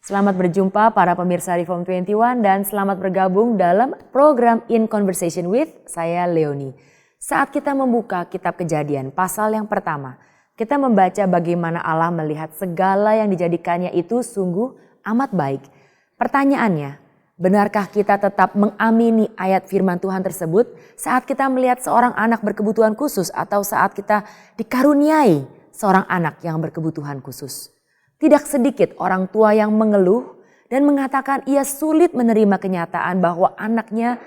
Selamat berjumpa para pemirsa Reform 21 dan selamat bergabung dalam program In Conversation with saya Leonie. Saat kita membuka kitab Kejadian pasal yang pertama, kita membaca bagaimana Allah melihat segala yang dijadikannya itu sungguh amat baik. Pertanyaannya, benarkah kita tetap mengamini ayat firman Tuhan tersebut saat kita melihat seorang anak berkebutuhan khusus atau saat kita dikaruniai seorang anak yang berkebutuhan khusus? Tidak sedikit orang tua yang mengeluh dan mengatakan ia sulit menerima kenyataan bahwa anaknya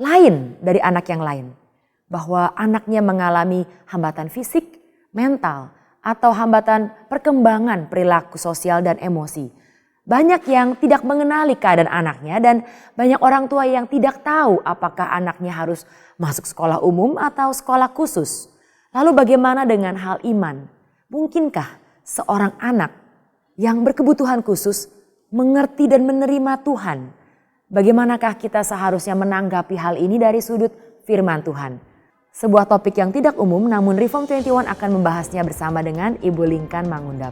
lain dari anak yang lain. Bahwa anaknya mengalami hambatan fisik, mental, atau hambatan perkembangan perilaku sosial dan emosi. Banyak yang tidak mengenali keadaan anaknya dan banyak orang tua yang tidak tahu apakah anaknya harus masuk sekolah umum atau sekolah khusus. Lalu bagaimana dengan hal iman? Mungkinkah seorang anak yang berkebutuhan khusus mengerti dan menerima Tuhan? Bagaimanakah kita seharusnya menanggapi hal ini dari sudut firman Tuhan? Sebuah topik yang tidak umum, namun Reform 21 akan membahasnya bersama dengan Ibu Lingkan Mangundap.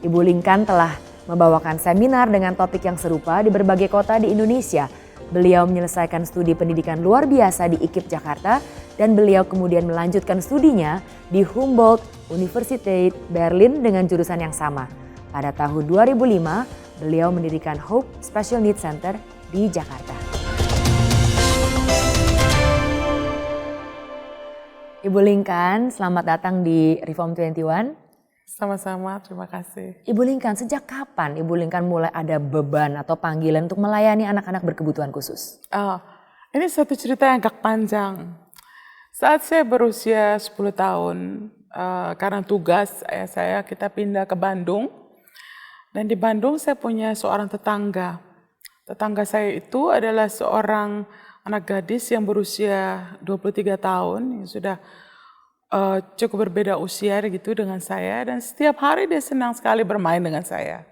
Ibu Lingkan telah membawakan seminar dengan topik yang serupa di berbagai kota di Indonesia. Beliau menyelesaikan studi pendidikan luar biasa di IKIP Jakarta dan beliau kemudian melanjutkan studinya di Humboldt University Berlin dengan jurusan yang sama. Pada tahun 2005, beliau mendirikan Hope Special Needs Center di Jakarta. Ibu Lingkan, selamat datang di Reform 21. Sama-sama, terima kasih. Ibu Lingkan, sejak kapan Ibu Lingkan mulai ada beban atau panggilan untuk melayani anak-anak berkebutuhan khusus? Ini satu cerita yang agak panjang. Saat saya berusia 10 tahun, karena tugas ayah saya, kita pindah ke Bandung. Dan di Bandung saya punya seorang tetangga. Tetangga saya itu adalah seorang anak gadis yang berusia 23 tahun, yang sudah cukup berbeda usia gitu dengan saya. Dan setiap hari dia senang sekali bermain dengan saya.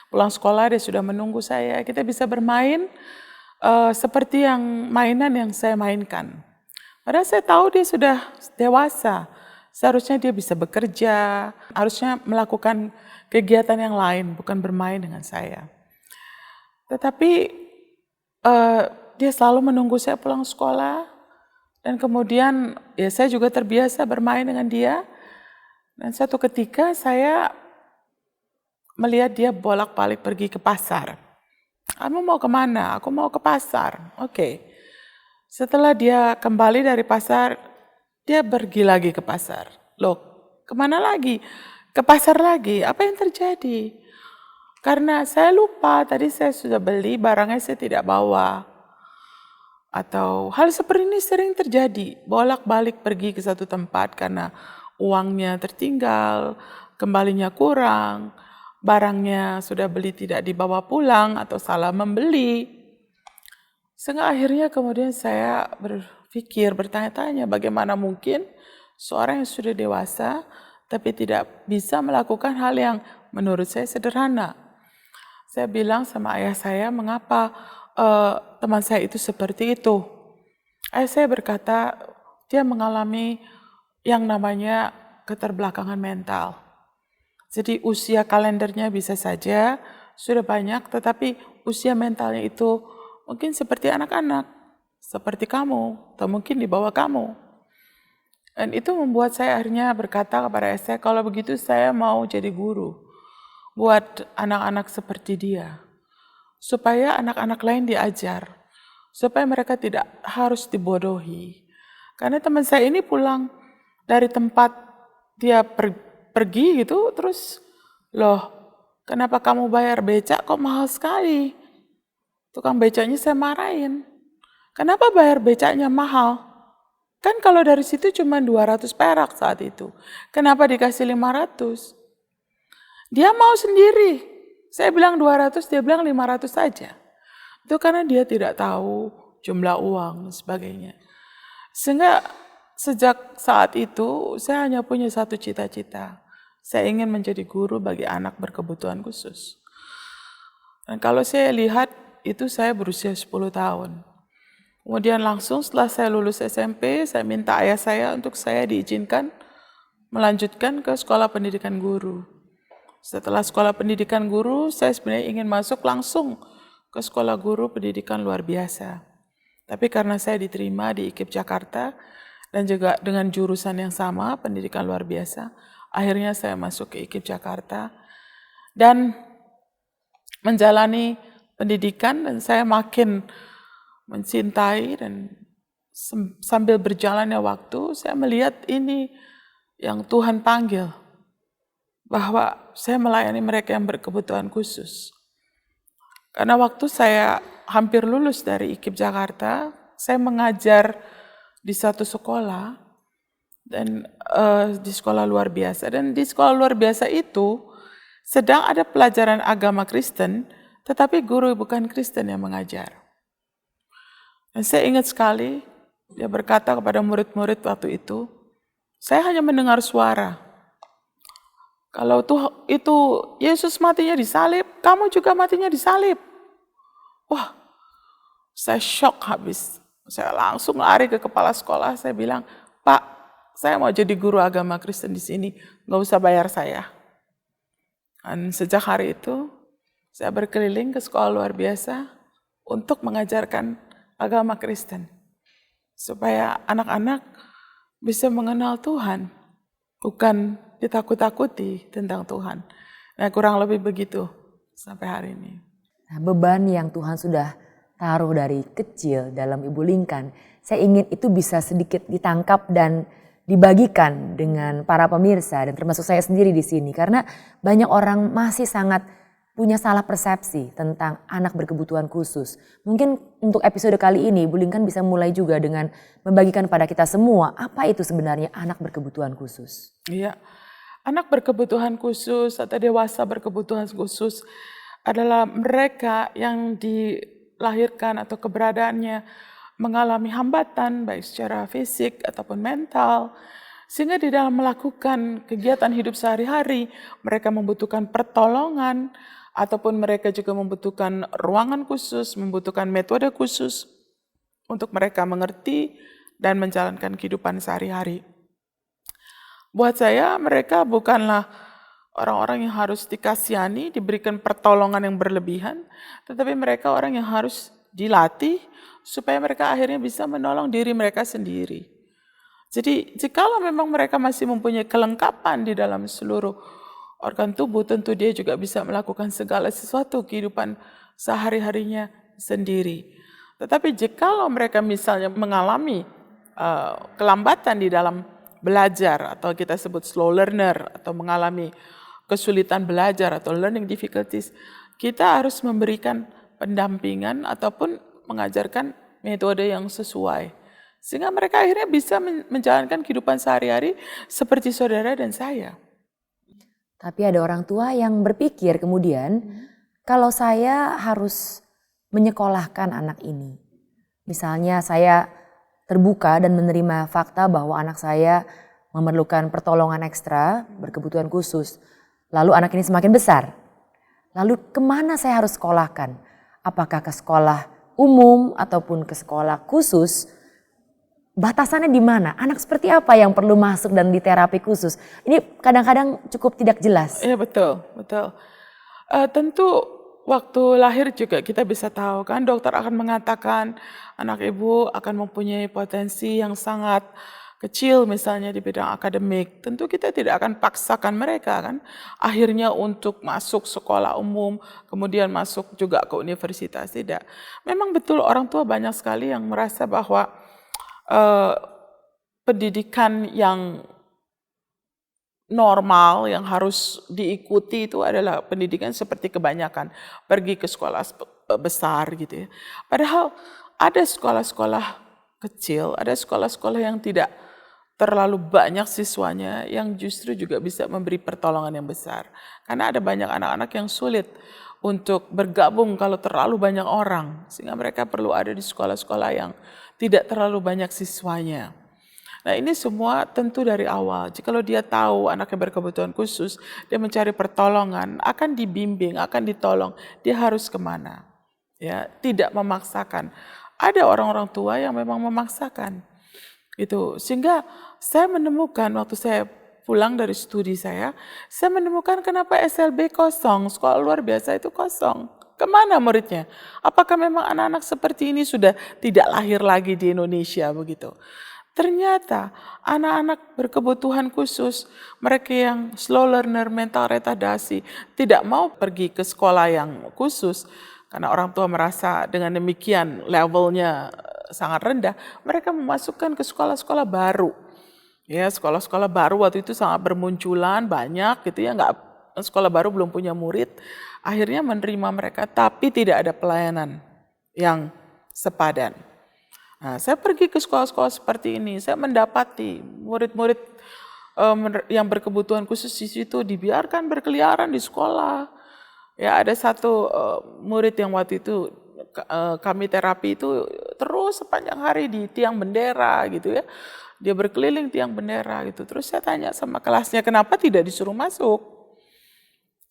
Pulang sekolah dia sudah menunggu saya, kita bisa bermain seperti yang mainan yang saya mainkan. Padahal saya tahu dia sudah dewasa, seharusnya dia bisa bekerja, harusnya melakukan kegiatan yang lain, bukan bermain dengan saya. Tetapi dia selalu menunggu saya pulang sekolah, dan kemudian ya saya juga terbiasa bermain dengan dia. Dan suatu ketika saya melihat dia bolak-balik pergi ke pasar. Kamu mau kemana? Aku mau ke pasar. Oke. Setelah dia kembali dari pasar, dia pergi lagi ke pasar. Loh, kemana lagi? Ke pasar lagi. Apa yang terjadi? Karena saya lupa, tadi saya sudah beli, barangnya saya tidak bawa. Atau hal seperti ini sering terjadi. Bolak-balik pergi ke satu tempat karena uangnya tertinggal, kembalinya kurang, barangnya sudah beli tidak dibawa pulang atau salah membeli. Sehingga akhirnya kemudian saya berpikir, bertanya-tanya bagaimana mungkin seorang yang sudah dewasa tapi tidak bisa melakukan hal yang menurut saya sederhana. Saya bilang sama ayah saya, mengapa teman saya itu seperti itu? Ayah saya berkata, dia mengalami yang namanya keterbelakangan mental. Jadi usia kalendernya bisa saja sudah banyak, tetapi usia mentalnya itu mungkin seperti anak-anak, seperti kamu, atau mungkin di bawah kamu. Dan itu membuat saya akhirnya berkata kepada saya, kalau begitu saya mau jadi guru buat anak-anak seperti dia. Supaya anak-anak lain diajar, supaya mereka tidak harus dibodohi. Karena teman saya ini pulang dari tempat dia pergi gitu, terus, loh kenapa kamu bayar becak kok mahal sekali? Tukang becaknya saya marahin. Kenapa bayar becaknya mahal? Kan kalau dari situ cuma 200 perak saat itu. Kenapa dikasih 500? Dia mau sendiri. Saya bilang 200, dia bilang 500 saja. Itu karena dia tidak tahu jumlah uang dan sebagainya. Sehingga sejak saat itu saya hanya punya satu cita-cita. Saya ingin menjadi guru bagi anak berkebutuhan khusus. Dan kalau saya lihat itu saya berusia 10 tahun. Kemudian langsung setelah saya lulus SMP, saya minta ayah saya untuk saya diizinkan melanjutkan ke sekolah pendidikan guru. Setelah sekolah pendidikan guru, saya sebenarnya ingin masuk langsung ke sekolah guru pendidikan luar biasa. Tapi karena saya diterima di IKIP Jakarta dan juga dengan jurusan yang sama, pendidikan luar biasa, akhirnya saya masuk ke IKIP Jakarta dan menjalani pendidikan, dan saya makin mencintai, dan sambil berjalannya waktu, saya melihat ini yang Tuhan panggil, bahwa saya melayani mereka yang berkebutuhan khusus. Karena waktu saya hampir lulus dari IKIP Jakarta, saya mengajar di satu sekolah, dan di sekolah luar biasa. Dan di sekolah luar biasa itu sedang ada pelajaran agama Kristen, tetapi guru bukan Kristen yang mengajar. Dan saya ingat sekali, dia berkata kepada murid-murid waktu itu, saya hanya mendengar suara. Kalau itu Yesus matinya disalib, kamu juga matinya disalib. Wah, saya shock habis. Saya langsung lari ke kepala sekolah, saya bilang, Pak, saya mau jadi guru agama Kristen di sini, nggak usah bayar saya. Dan sejak hari itu, saya berkeliling ke sekolah luar biasa untuk mengajarkan agama Kristen. Supaya anak-anak bisa mengenal Tuhan, bukan ditakut-takuti tentang Tuhan. Nah, kurang lebih begitu sampai hari ini. Nah, beban yang Tuhan sudah taruh dari kecil dalam Ibu Lincoln, saya ingin itu bisa sedikit ditangkap dan dibagikan dengan para pemirsa dan termasuk saya sendiri di sini. Karena banyak orang masih sangat punya salah persepsi tentang anak berkebutuhan khusus. Mungkin untuk episode kali ini Ibu Lincoln bisa mulai juga dengan membagikan pada kita semua apa itu sebenarnya anak berkebutuhan khusus. Iya, anak berkebutuhan khusus atau dewasa berkebutuhan khusus adalah mereka yang dilahirkan atau keberadaannya mengalami hambatan baik secara fisik ataupun mental, sehingga di dalam melakukan kegiatan hidup sehari-hari mereka membutuhkan pertolongan, ataupun mereka juga membutuhkan ruangan khusus, membutuhkan metode khusus untuk mereka mengerti dan menjalankan kehidupan sehari-hari. Buat saya mereka bukanlah orang-orang yang harus dikasihani, diberikan pertolongan yang berlebihan, tetapi mereka orang yang harus dilatih supaya mereka akhirnya bisa menolong diri mereka sendiri. Jadi jikalau memang mereka masih mempunyai kelengkapan di dalam seluruh organ tubuh, tentu dia juga bisa melakukan segala sesuatu kehidupan sehari-harinya sendiri. Tetapi jikalau mereka misalnya mengalami kelambatan di dalam belajar, atau kita sebut slow learner, atau mengalami kesulitan belajar atau learning difficulties, kita harus memberikan pendampingan ataupun mengajarkan metode yang sesuai. Sehingga mereka akhirnya bisa menjalankan kehidupan sehari-hari seperti saudara dan saya. Tapi ada orang tua yang berpikir kemudian, kalau saya harus menyekolahkan anak ini. Misalnya saya terbuka dan menerima fakta bahwa anak saya memerlukan pertolongan ekstra, berkebutuhan khusus. Lalu anak ini semakin besar. Lalu kemana saya harus sekolahkan? Apakah ke sekolah umum ataupun ke sekolah khusus? Batasannya di mana? Anak seperti apa yang perlu masuk dan di terapi khusus? Ini kadang-kadang cukup tidak jelas. Iya, betul, betul. Tentu waktu lahir juga kita bisa tahu kan, dokter akan mengatakan anak ibu akan mempunyai potensi yang sangat kecil misalnya di bidang akademik. Tentu kita tidak akan paksakan mereka kan, akhirnya untuk masuk sekolah umum, kemudian masuk juga ke universitas, tidak. Memang betul orang tua banyak sekali yang merasa bahwa pendidikan yang normal yang harus diikuti itu adalah pendidikan seperti kebanyakan pergi ke sekolah besar gitu ya. Padahal ada sekolah-sekolah kecil, ada sekolah-sekolah yang tidak terlalu banyak siswanya yang justru juga bisa memberi pertolongan yang besar. Karena ada banyak anak-anak yang sulit untuk bergabung kalau terlalu banyak orang, sehingga mereka perlu ada di sekolah-sekolah yang tidak terlalu banyak siswanya. Nah, ini semua tentu dari awal. Jikalau dia tahu anaknya berkebutuhan khusus, dia mencari pertolongan, akan dibimbing, akan ditolong, dia harus kemana. Ya, tidak memaksakan. Ada orang-orang tua yang memang memaksakan. Itu sehingga saya menemukan waktu saya pulang dari studi saya menemukan kenapa SLB kosong, sekolah luar biasa itu kosong. Kemana muridnya? Apakah memang anak-anak seperti ini sudah tidak lahir lagi di Indonesia begitu? Ternyata anak-anak berkebutuhan khusus, mereka yang slow learner, mental retardasi, tidak mau pergi ke sekolah yang khusus karena orang tua merasa dengan demikian levelnya sangat rendah, mereka memasukkan ke sekolah-sekolah baru. Ya, sekolah-sekolah baru waktu itu sangat bermunculan, banyak gitu ya, sekolah baru belum punya murid, akhirnya menerima mereka tapi tidak ada pelayanan yang sepadan. Nah, saya pergi ke sekolah-sekolah seperti ini, saya mendapati murid-murid yang berkebutuhan khusus di situ dibiarkan berkeliaran di sekolah. Ya, ada satu murid yang waktu itu kami terapi itu terus sepanjang hari di tiang bendera gitu ya. Dia berkeliling tiang bendera gitu. Terus saya tanya sama kelasnya, kenapa tidak disuruh masuk?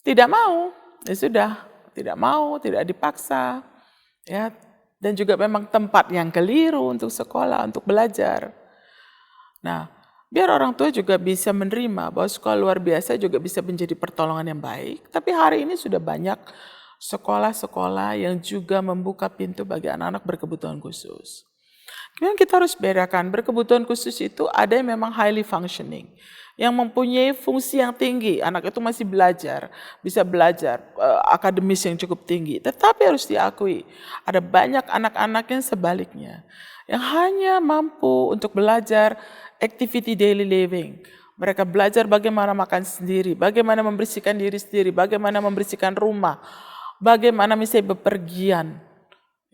Tidak mau. Ya sudah, tidak mau, tidak dipaksa. Ya, dan juga memang tempat yang keliru untuk sekolah, untuk belajar. Nah, biar orang tua juga bisa menerima bahwa sekolah luar biasa juga bisa menjadi pertolongan yang baik. Tapi hari ini sudah banyak sekolah-sekolah yang juga membuka pintu bagi anak-anak berkebutuhan khusus. Kemudian kita harus bedakan, berkebutuhan khusus itu ada yang memang highly functioning, yang mempunyai fungsi yang tinggi, anak itu masih belajar, bisa belajar akademis yang cukup tinggi. Tetapi harus diakui, ada banyak anak-anak yang sebaliknya, yang hanya mampu untuk belajar activity daily living. Mereka belajar bagaimana makan sendiri, bagaimana membersihkan diri sendiri, bagaimana membersihkan rumah, bagaimana misalnya bepergian.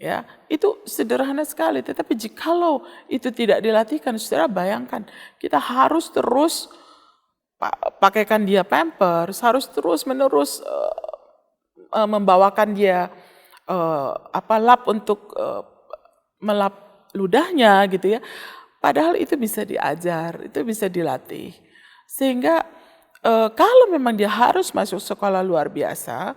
Ya, itu sederhana sekali, tetapi jikalau itu tidak dilatihkan, saudara bayangkan, kita harus terus pakaikan dia pampers, harus terus-menerus membawakan dia lap untuk melap ludahnya gitu ya. Padahal itu bisa diajar, itu bisa dilatih. Sehingga kalau memang dia harus masuk sekolah luar biasa,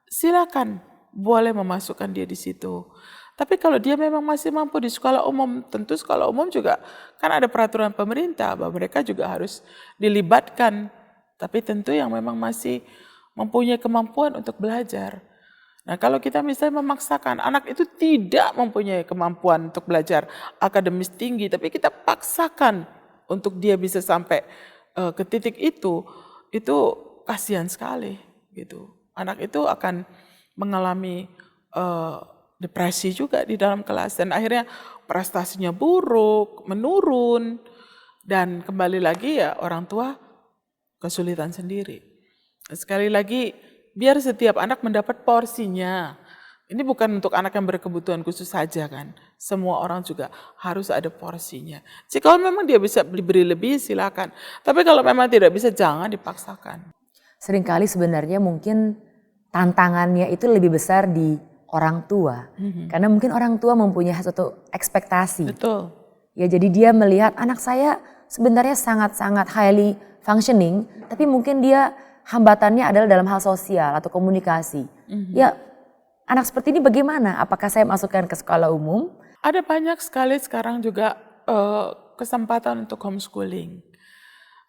silakan boleh memasukkan dia di situ. Tapi kalau dia memang masih mampu di sekolah umum, tentu sekolah umum juga kan ada peraturan pemerintah bahwa mereka juga harus dilibatkan. Tapi tentu yang memang masih mempunyai kemampuan untuk belajar. Nah, kalau kita misalnya memaksakan anak itu tidak mempunyai kemampuan untuk belajar akademis tinggi, tapi kita paksakan untuk dia bisa sampai ke titik itu kasihan sekali gitu. Anak itu akan mengalami depresi juga di dalam kelas dan akhirnya prestasinya buruk, menurun, dan kembali lagi ya orang tua kesulitan sendiri. Sekali lagi, biar setiap anak mendapat porsinya. Ini bukan untuk anak yang berkebutuhan khusus saja kan. Semua orang juga harus ada porsinya. Jika memang dia bisa diberi lebih silakan. Tapi kalau memang tidak bisa jangan dipaksakan. Seringkali sebenarnya mungkin tantangannya itu lebih besar di orang tua. Karena mungkin orang tua mempunyai suatu ekspektasi. Betul. Ya, jadi dia melihat anak saya sebenarnya sangat-sangat highly functioning, tapi mungkin dia hambatannya adalah dalam hal sosial atau komunikasi. Ya, anak seperti ini bagaimana? Apakah saya masukkan ke sekolah umum? Ada banyak sekali sekarang juga kesempatan untuk homeschooling.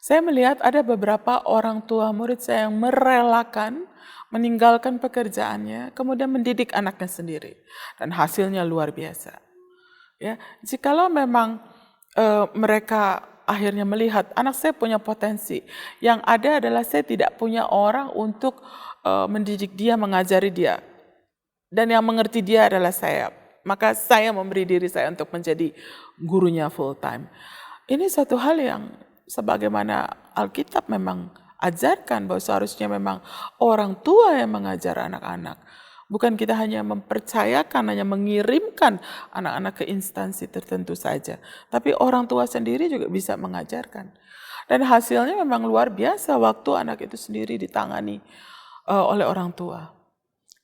Saya melihat ada beberapa orang tua murid saya yang merelakan meninggalkan pekerjaannya, kemudian mendidik anaknya sendiri. Dan hasilnya luar biasa. Ya, jikalau memang mereka akhirnya melihat anak saya punya potensi, yang ada adalah saya tidak punya orang untuk mendidik dia, mengajari dia. Dan yang mengerti dia adalah saya. Maka saya memberi diri saya untuk menjadi gurunya full time. Ini satu hal yang sebagaimana Alkitab memang ajarkan bahwa seharusnya memang orang tua yang mengajar anak-anak. Bukan kita hanya mempercayakan, hanya mengirimkan anak-anak ke instansi tertentu saja. Tapi orang tua sendiri juga bisa mengajarkan. Dan hasilnya memang luar biasa waktu anak itu sendiri ditangani oleh orang tua.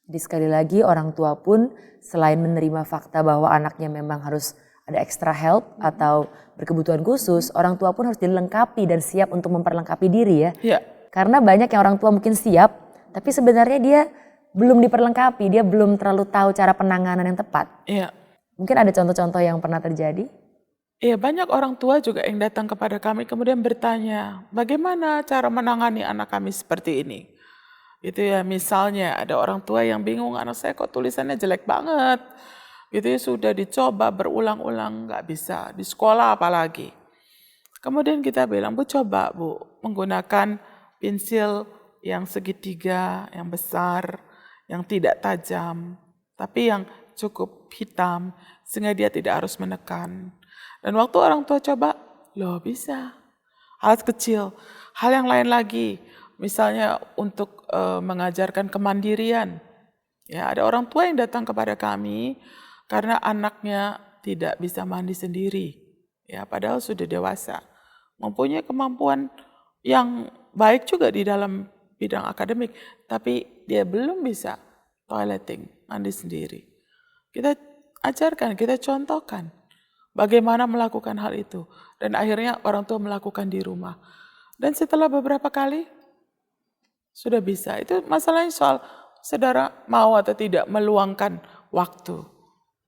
Jadi sekali lagi orang tua pun selain menerima fakta bahwa anaknya memang harus ada extra help atau berkebutuhan khusus, orang tua pun harus dilengkapi dan siap untuk memperlengkapi diri ya. Ya. Karena banyak yang orang tua mungkin siap, tapi sebenarnya dia belum diperlengkapi, dia belum terlalu tahu cara penanganan yang tepat. Iya. Mungkin ada contoh-contoh yang pernah terjadi? Iya, banyak orang tua juga yang datang kepada kami kemudian bertanya, bagaimana cara menangani anak kami seperti ini? Itu ya, misalnya ada orang tua yang bingung, anak saya kok tulisannya jelek banget. Gitu ya, sudah dicoba berulang-ulang nggak bisa, di sekolah apalagi. Kemudian kita bilang, Bu coba Bu menggunakan pensil yang segitiga, yang besar, yang tidak tajam, tapi yang cukup hitam, sehingga dia tidak harus menekan. Dan waktu orang tua coba, loh bisa. Hal kecil, hal yang lain lagi, misalnya untuk mengajarkan kemandirian. Ya, ada orang tua yang datang kepada kami karena anaknya tidak bisa mandi sendiri. Ya, padahal sudah dewasa. Mempunyai kemampuan yang baik juga di dalam bidang akademik, tapi dia belum bisa toileting, mandi sendiri. Kita ajarkan, kita contohkan bagaimana melakukan hal itu. Dan akhirnya orang tua melakukan di rumah. Dan setelah beberapa kali, sudah bisa. Itu masalahnya soal saudara mau atau tidak meluangkan waktu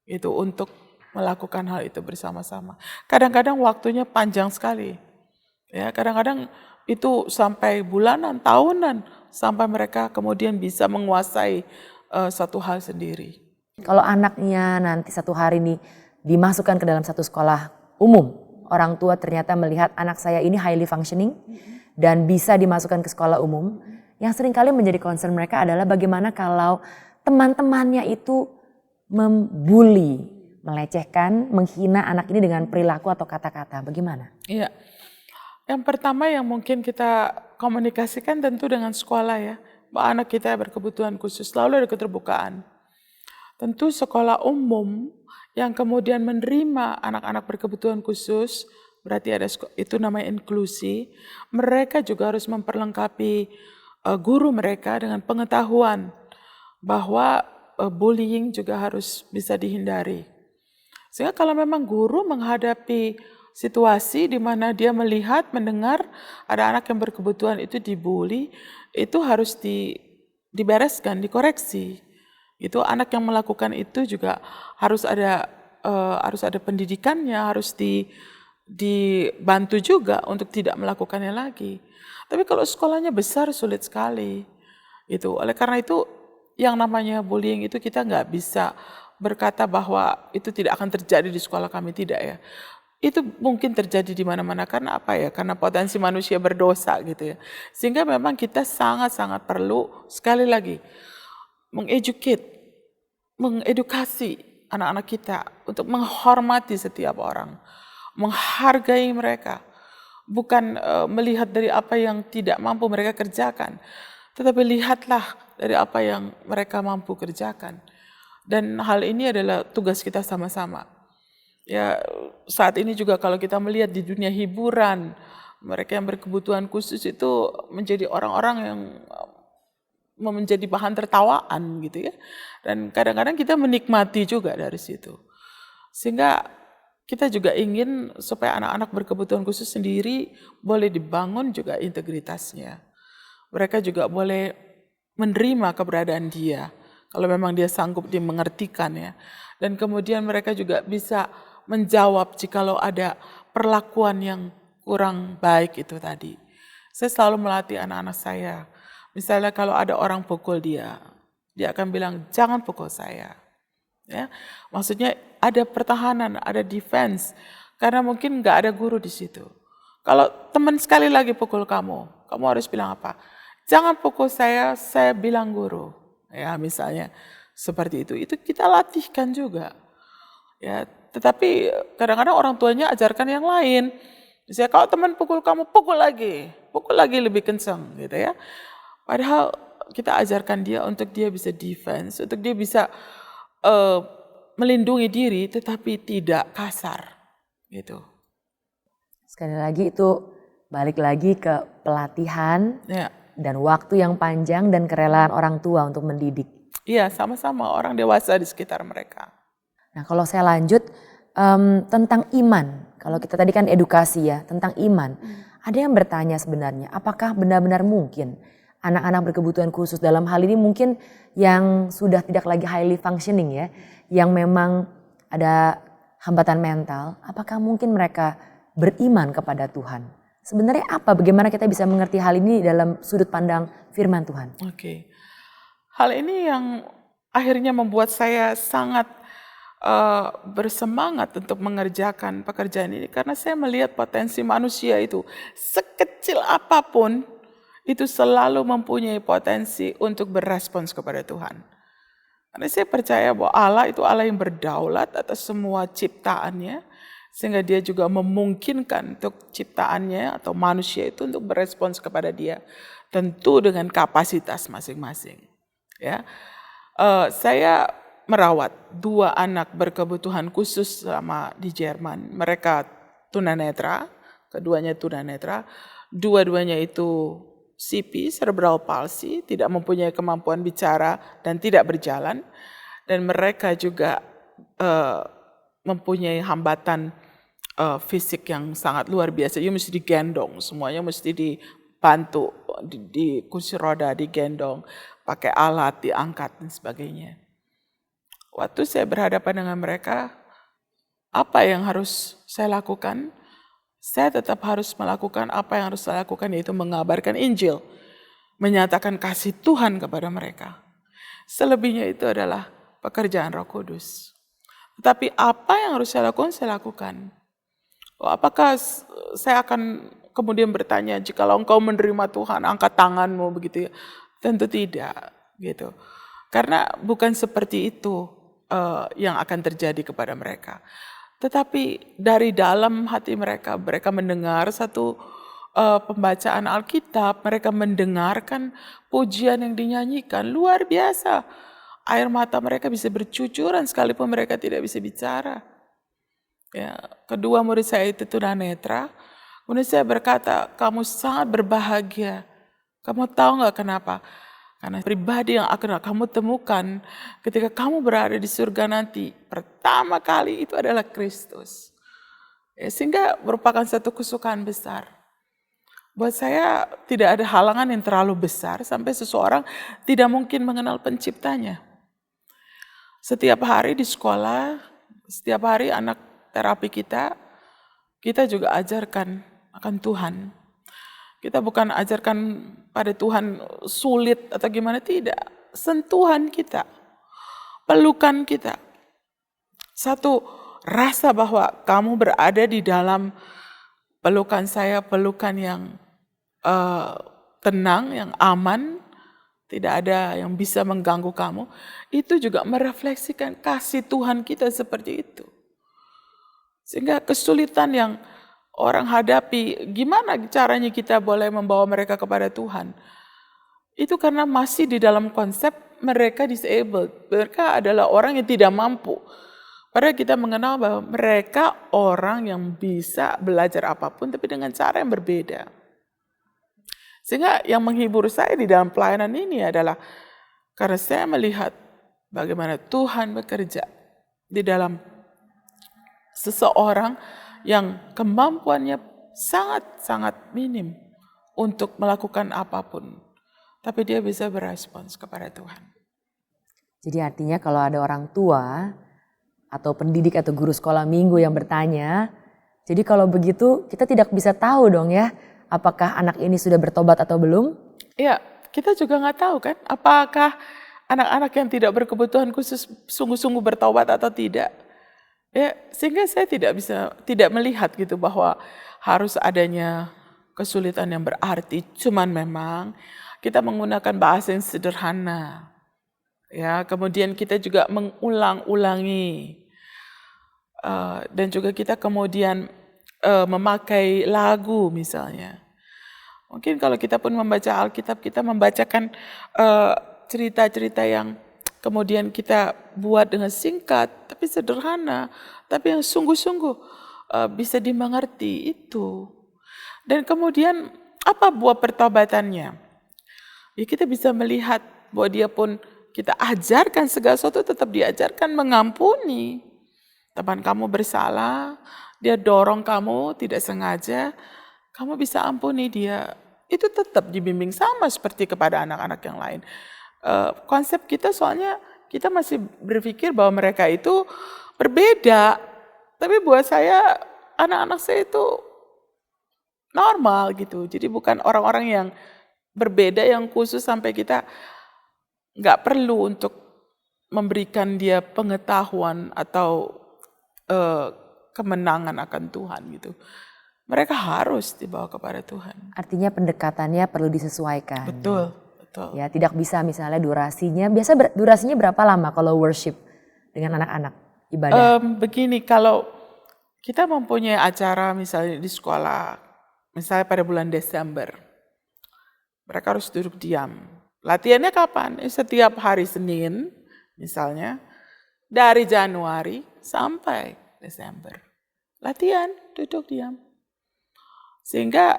itu untuk melakukan hal itu bersama-sama. Kadang-kadang waktunya panjang sekali. Ya, kadang-kadang itu sampai bulanan, tahunan, sampai mereka kemudian bisa menguasai satu hal sendiri. Kalau anaknya nanti satu hari nih dimasukkan ke dalam satu sekolah umum, orang tua ternyata melihat anak saya ini highly functioning dan bisa dimasukkan ke sekolah umum, yang seringkali menjadi concern mereka adalah bagaimana kalau teman-temannya itu membuli, melecehkan, menghina anak ini dengan perilaku atau kata-kata. Bagaimana? Iya. Yang pertama yang mungkin kita komunikasikan tentu dengan sekolah ya. Bahwa anak kita berkebutuhan khusus, selalu ada keterbukaan. Tentu sekolah umum yang kemudian menerima anak-anak berkebutuhan khusus, berarti ada itu namanya inklusi, mereka juga harus memperlengkapi guru mereka dengan pengetahuan bahwa bullying juga harus bisa dihindari. Sehingga kalau memang guru menghadapi situasi di mana dia melihat, mendengar ada anak yang berkebutuhan itu dibully, itu harus dibereskan, dikoreksi. Itu anak yang melakukan itu juga harus ada pendidikannya, harus dibantu juga untuk tidak melakukannya lagi. Tapi kalau sekolahnya besar sulit sekali. Oleh karena itu yang namanya bullying itu kita nggak bisa berkata bahwa itu tidak akan terjadi di sekolah kami, tidak ya. Itu mungkin terjadi di mana-mana karena apa ya? Karena potensi manusia berdosa gitu ya. Sehingga memang kita sangat-sangat perlu sekali lagi mengedukasi anak-anak kita untuk menghormati setiap orang, menghargai mereka, bukan melihat dari apa yang tidak mampu mereka kerjakan, tetapi lihatlah dari apa yang mereka mampu kerjakan. Dan hal ini adalah tugas kita sama-sama. Ya, saat ini juga kalau kita melihat di dunia hiburan, mereka yang berkebutuhan khusus itu menjadi orang-orang yang menjadi bahan tertawaan gitu ya. Dan kadang-kadang kita menikmati juga dari situ. Sehingga kita juga ingin supaya anak-anak berkebutuhan khusus sendiri boleh dibangun juga integritasnya. Mereka juga boleh menerima keberadaan dia. Kalau memang dia sanggup dimengertikan ya. Dan kemudian mereka juga bisa menjawab jikalau ada perlakuan yang kurang baik itu tadi. Saya selalu melatih anak-anak saya. Misalnya kalau ada orang pukul dia akan bilang jangan pukul saya. Ya, maksudnya ada pertahanan, ada defense. Karena mungkin nggak ada guru di situ. Kalau teman sekali lagi pukul kamu harus bilang apa? Jangan pukul saya bilang guru. Ya, misalnya seperti itu. Itu kita latihkan juga. Ya, tetapi kadang-kadang orang tuanya ajarkan yang lain. Misalnya kalau teman pukul kamu, pukul lagi lebih kencang gitu ya. Padahal kita ajarkan dia untuk dia bisa defense, untuk dia bisa melindungi diri tetapi tidak kasar gitu. Sekali lagi itu balik lagi ke pelatihan Ya. dan waktu yang panjang dan kerelaan orang tua untuk mendidik. Iya, sama-sama orang dewasa di sekitar mereka. Nah, kalau saya lanjut tentang iman. Kalau kita tadi kan edukasi ya, tentang iman. Ada yang bertanya sebenarnya, apakah benar-benar mungkin anak-anak berkebutuhan khusus dalam hal ini mungkin yang sudah tidak lagi highly functioning ya, yang memang ada hambatan mental, apakah mungkin mereka beriman kepada Tuhan? Sebenarnya apa? Bagaimana kita bisa mengerti hal ini dalam sudut pandang firman Tuhan? Oke. Hal ini yang akhirnya membuat saya sangat bersemangat untuk mengerjakan pekerjaan ini karena saya melihat potensi manusia itu sekecil apapun itu selalu mempunyai potensi untuk berespons kepada Tuhan. Karena saya percaya bahwa Allah itu Allah yang berdaulat atas semua ciptaannya, sehingga dia juga memungkinkan untuk ciptaannya atau manusia itu untuk berespons kepada dia, tentu dengan kapasitas masing-masing. Ya, saya merawat 2 anak berkebutuhan khusus selama di Jerman. Mereka tunanetra, keduanya tunanetra, dua-duanya itu CP, cerebral palsy, tidak mempunyai kemampuan bicara dan tidak berjalan. Dan mereka juga mempunyai hambatan fisik yang sangat luar biasa. You mesti digendong, semuanya mesti dibantu, di kursi roda digendong, pakai alat, diangkat dan sebagainya. Waktu saya berhadapan dengan mereka, apa yang harus saya lakukan? Saya tetap harus melakukan apa yang harus saya lakukan, yaitu mengabarkan Injil, menyatakan kasih Tuhan kepada mereka. Selebihnya itu adalah pekerjaan Roh Kudus. Tetapi apa yang harus saya lakukan, apakah saya akan kemudian bertanya, jikalau engkau menerima Tuhan, angkat tanganmu begitu ya? Tentu tidak, gitu. Karena bukan seperti itu yang akan terjadi kepada mereka. Tetapi dari dalam hati mereka, mereka mendengar satu pembacaan Alkitab, mereka mendengarkan pujian yang dinyanyikan, luar biasa. Air mata mereka bisa bercucuran sekalipun mereka tidak bisa bicara. Ya, kedua murid saya itu tunanetra. Kemudian saya berkata, kamu sangat berbahagia. Kamu tahu nggak kenapa? Karena pribadi yang akan kamu temukan ketika kamu berada di surga nanti, pertama kali itu adalah Kristus. Ya, sehingga merupakan satu kesukaan besar. Buat saya tidak ada halangan yang terlalu besar sampai seseorang tidak mungkin mengenal penciptanya. Setiap hari di sekolah, setiap hari anak terapi kita juga ajarkan akan Tuhan. Kita bukan ajarkan pada Tuhan sulit atau gimana, tidak. Sentuhan kita, pelukan kita. Satu, rasa bahwa kamu berada di dalam pelukan saya, pelukan yang tenang, yang aman, tidak ada yang bisa mengganggu kamu. Itu juga merefleksikan kasih Tuhan kita seperti itu. Sehingga kesulitan yang orang hadapi, gimana caranya kita boleh membawa mereka kepada Tuhan? Itu karena masih di dalam konsep mereka disabled. Mereka adalah orang yang tidak mampu. Padahal kita mengenal bahwa mereka orang yang bisa belajar apapun tapi dengan cara yang berbeda. Sehingga yang menghibur saya di dalam pelayanan ini adalah karena saya melihat bagaimana Tuhan bekerja di dalam seseorang yang kemampuannya sangat-sangat minim untuk melakukan apapun. Tapi dia bisa berespons kepada Tuhan. Jadi artinya kalau ada orang tua atau pendidik atau guru sekolah minggu yang bertanya, jadi kalau begitu kita tidak bisa tahu dong ya, apakah anak ini sudah bertobat atau belum? Ya, kita juga nggak tahu kan, apakah anak-anak yang tidak berkebutuhan khusus sungguh-sungguh bertobat atau tidak. Ya, sehingga saya tidak melihat gitu bahwa harus adanya kesulitan yang berarti. Cuman memang kita menggunakan bahasa yang sederhana. Ya, kemudian kita juga mengulang-ulangi. Dan juga kita kemudian memakai lagu misalnya. Mungkin kalau kita pun membaca Alkitab, kita membacakan cerita-cerita yang kemudian kita buat dengan singkat, tapi sederhana, tapi yang sungguh-sungguh bisa dimengerti itu. Dan kemudian apa buah pertobatannya? Ya kita bisa melihat bahwa dia pun kita ajarkan segala sesuatu, tetap diajarkan mengampuni. Teman kamu bersalah, dia dorong kamu tidak sengaja, kamu bisa ampuni dia. Itu tetap dibimbing sama seperti kepada anak-anak yang lain. Konsep kita soalnya kita masih berpikir bahwa mereka itu berbeda. Tapi buat saya, anak-anak saya itu normal gitu. Jadi bukan orang-orang yang berbeda, yang khusus sampai kita nggak perlu untuk memberikan dia pengetahuan atau kemenangan akan Tuhan gitu. Mereka harus dibawa kepada Tuhan. Artinya pendekatannya perlu disesuaikan. Betul, betul. Ya, tidak bisa misalnya durasinya. Durasinya berapa lama kalau worship dengan anak-anak ibadah? Begini, kalau kita mempunyai acara misalnya di sekolah, misalnya pada bulan Desember, mereka harus duduk diam. Latihannya kapan? Setiap hari Senin misalnya, dari Januari sampai Desember. Latihan, duduk diam. Sehingga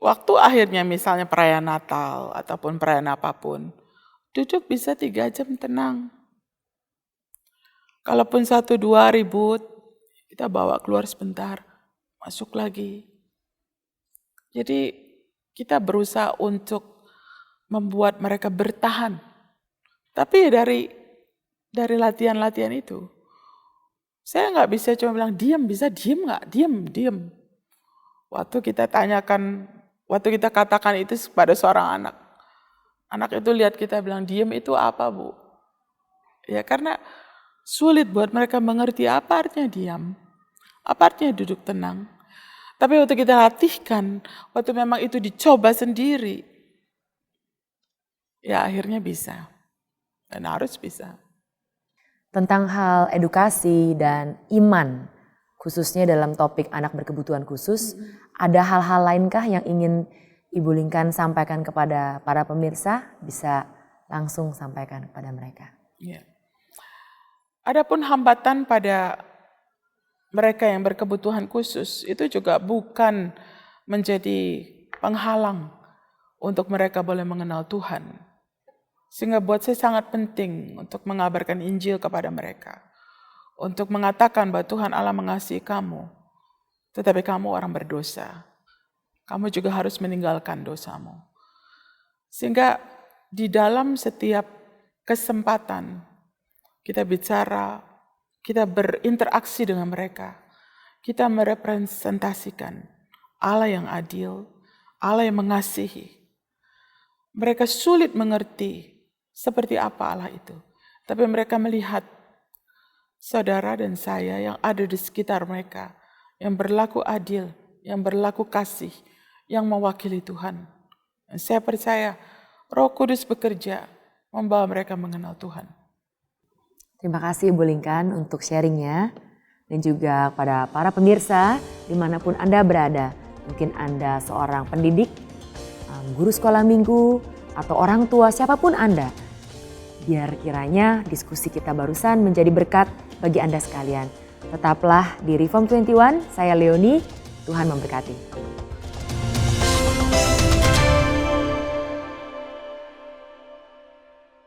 waktu akhirnya misalnya perayaan Natal ataupun perayaan apapun, duduk bisa 3 jam tenang. Kalaupun 1-2 ribut, kita bawa keluar sebentar, masuk lagi. Jadi kita berusaha untuk membuat mereka bertahan. Tapi dari latihan-latihan itu, saya nggak bisa cuma bilang diam, bisa diem nggak? Diem. Waktu kita katakan itu kepada seorang anak. Anak itu lihat kita bilang diem itu apa, Bu? Ya karena sulit buat mereka mengerti apa artinya diam. Apa artinya duduk tenang. Tapi waktu kita latihkan, waktu memang itu dicoba sendiri, ya akhirnya bisa. Dan harus bisa. Tentang hal edukasi dan iman, khususnya dalam topik anak berkebutuhan khusus, ada hal-hal lainkah yang ingin Ibu Linkan sampaikan kepada para pemirsa? Bisa langsung sampaikan kepada mereka. Ya. Adapun hambatan pada mereka yang berkebutuhan khusus itu juga bukan menjadi penghalang untuk mereka boleh mengenal Tuhan. Sehingga buat saya sangat penting untuk mengabarkan Injil kepada mereka. Untuk mengatakan bahwa Tuhan Allah mengasihi kamu, tetapi kamu orang berdosa. Kamu juga harus meninggalkan dosamu. Sehingga di dalam setiap kesempatan kita bicara, kita berinteraksi dengan mereka, kita merepresentasikan Allah yang adil, Allah yang mengasihi. Mereka sulit mengerti seperti apa Allah itu. Tapi mereka melihat saudara dan saya yang ada di sekitar mereka, yang berlaku adil, yang berlaku kasih, yang mewakili Tuhan. Dan saya percaya Roh Kudus bekerja membawa mereka mengenal Tuhan. Terima kasih Ibu Linkan untuk sharingnya. Dan juga pada para pemirsa dimanapun Anda berada. Mungkin Anda seorang pendidik, guru sekolah minggu, atau orang tua, siapapun Anda. Biar kiranya diskusi kita barusan menjadi berkat bagi Anda sekalian. Tetaplah di Reform 21, saya Leonie, Tuhan memberkati.